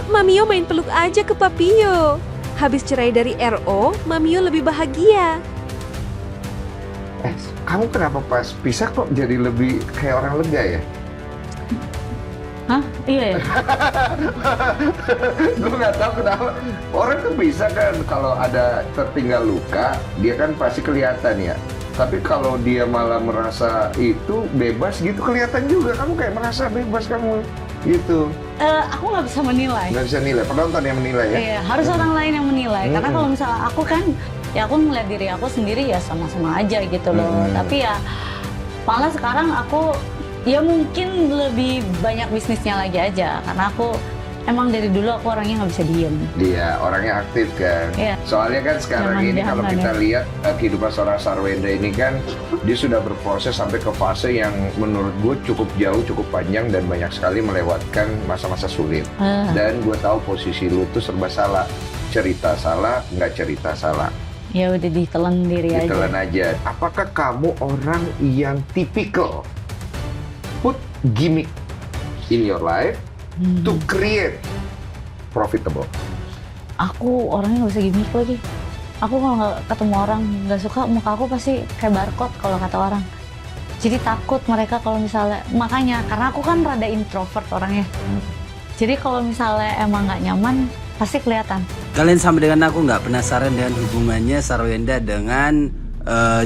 Mamio main peluk aja ke Papio. Habis cerai dari RO, Mamio lebih bahagia. Kamu kenapa pas pisah kok jadi lebih kayak orang lega ya? Hah? Iya ya? Gue nggak tahu kenapa. Orang tuh bisa kan kalau ada tertinggal luka, dia kan pasti kelihatan ya. Tapi kalau dia malah merasa itu bebas gitu, kelihatan juga. Kamu kayak merasa bebas kamu gitu. Aku nggak bisa menilai. Nggak bisa nilai, penonton yang menilai ya? Iya, harus orang lain yang menilai. Karena kalau misalnya aku kan, ya aku ngeliat diri aku sendiri ya sama-sama aja gitu loh. Tapi ya malah sekarang aku ya mungkin lebih banyak bisnisnya lagi aja. Karena aku emang dari dulu aku orangnya nggak bisa diem. Dia orangnya aktif kan. Iya. Soalnya kan sekarang ini kalau kita lihat kehidupan seorang Sarwenda ini kan dia sudah berproses sampai ke fase yang menurut gue cukup jauh, cukup panjang dan banyak sekali melewatkan masa-masa sulit. Dan gue tahu posisi lu tuh serba salah. Cerita salah, nggak cerita salah. Ya udah ditelan diri aja. Ditelan aja. Apakah kamu orang yang tipikal put gimmick in your life to create profitable? Aku orangnya nggak bisa gimmick lagi. Aku kalau nggak ketemu orang nggak suka, muka aku pasti kayak barcode kalau kata orang. Jadi takut mereka kalau misalnya, makanya karena aku kan rada introvert orangnya. Jadi kalau misalnya emang nggak nyaman pasti kelihatan. Kalian sama dengan aku nggak penasaran dengan hubungannya Sarwenda dengan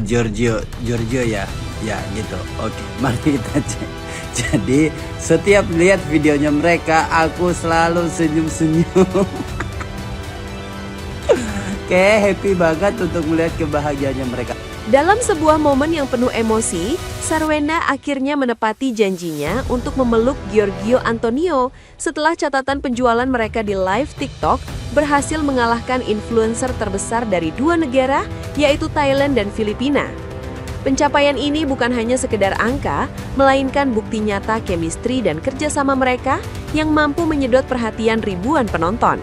Giorgio ya? Ya gitu. Oke, mari kita cek. Jadi setiap lihat videonya mereka, aku selalu senyum-senyum. Kayak happy banget untuk melihat kebahagiaannya mereka. Dalam sebuah momen yang penuh emosi, Sarwenda akhirnya menepati janjinya untuk memeluk Giorgio Antonio setelah catatan penjualan mereka di live TikTok berhasil mengalahkan influencer terbesar dari dua negara, yaitu Thailand dan Filipina. Pencapaian ini bukan hanya sekedar angka, melainkan bukti nyata chemistry dan kerjasama mereka yang mampu menyedot perhatian ribuan penonton.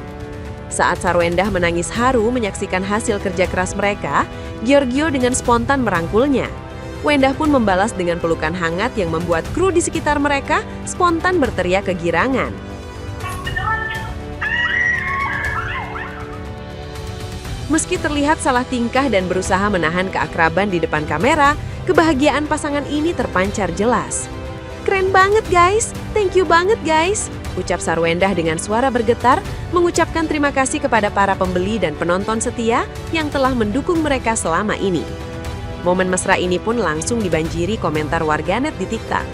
Saat Sarwenda menangis haru menyaksikan hasil kerja keras mereka, Giorgio dengan spontan merangkulnya. Wendah pun membalas dengan pelukan hangat yang membuat kru di sekitar mereka spontan berteriak kegirangan. Meski terlihat salah tingkah dan berusaha menahan keakraban di depan kamera, kebahagiaan pasangan ini terpancar jelas. Keren banget guys, thank you banget guys, ucap Sarwenda dengan suara bergetar, mengucapkan terima kasih kepada para pembeli dan penonton setia yang telah mendukung mereka selama ini. Momen mesra ini pun langsung dibanjiri komentar warganet di TikTok.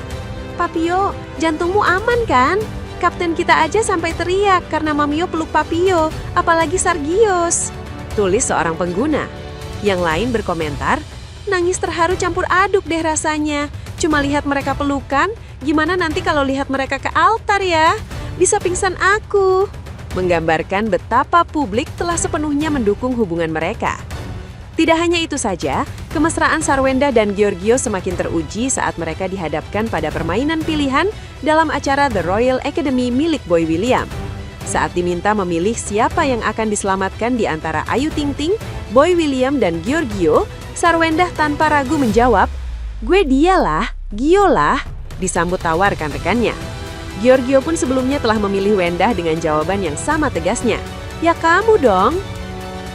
Papio, jantungmu aman kan? Kapten kita aja sampai teriak karena Mamio peluk Papio, apalagi Sargios, tulis seorang pengguna. Yang lain berkomentar, nangis terharu campur aduk deh rasanya. Cuma lihat mereka pelukan, gimana nanti kalau lihat mereka ke altar ya? Bisa pingsan aku. Menggambarkan betapa publik telah sepenuhnya mendukung hubungan mereka. Tidak hanya itu saja, kemesraan Sarwenda dan Giorgio semakin teruji saat mereka dihadapkan pada permainan pilihan dalam acara The Royal Academy milik Boy William. Saat diminta memilih siapa yang akan diselamatkan di antara Ayu Ting Ting, Boy William, dan Giorgio, Sarwenda tanpa ragu menjawab, "Gue dialah, Gio lah," disambut tawar rekan-rekannya. Giorgio pun sebelumnya telah memilih Wendah dengan jawaban yang sama tegasnya, "Ya kamu dong."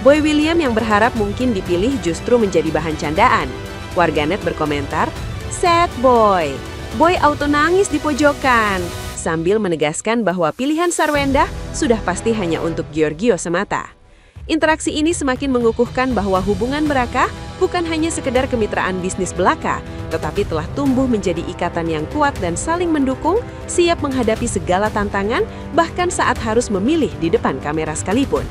Boy William yang berharap mungkin dipilih justru menjadi bahan candaan. Warganet berkomentar, "Sad boy, Boy auto nangis di pojokan," sambil menegaskan bahwa pilihan Sarwenda sudah pasti hanya untuk Giorgio semata. Interaksi ini semakin mengukuhkan bahwa hubungan mereka bukan hanya sekedar kemitraan bisnis belaka, tetapi telah tumbuh menjadi ikatan yang kuat dan saling mendukung, siap menghadapi segala tantangan, bahkan saat harus memilih di depan kamera sekalipun.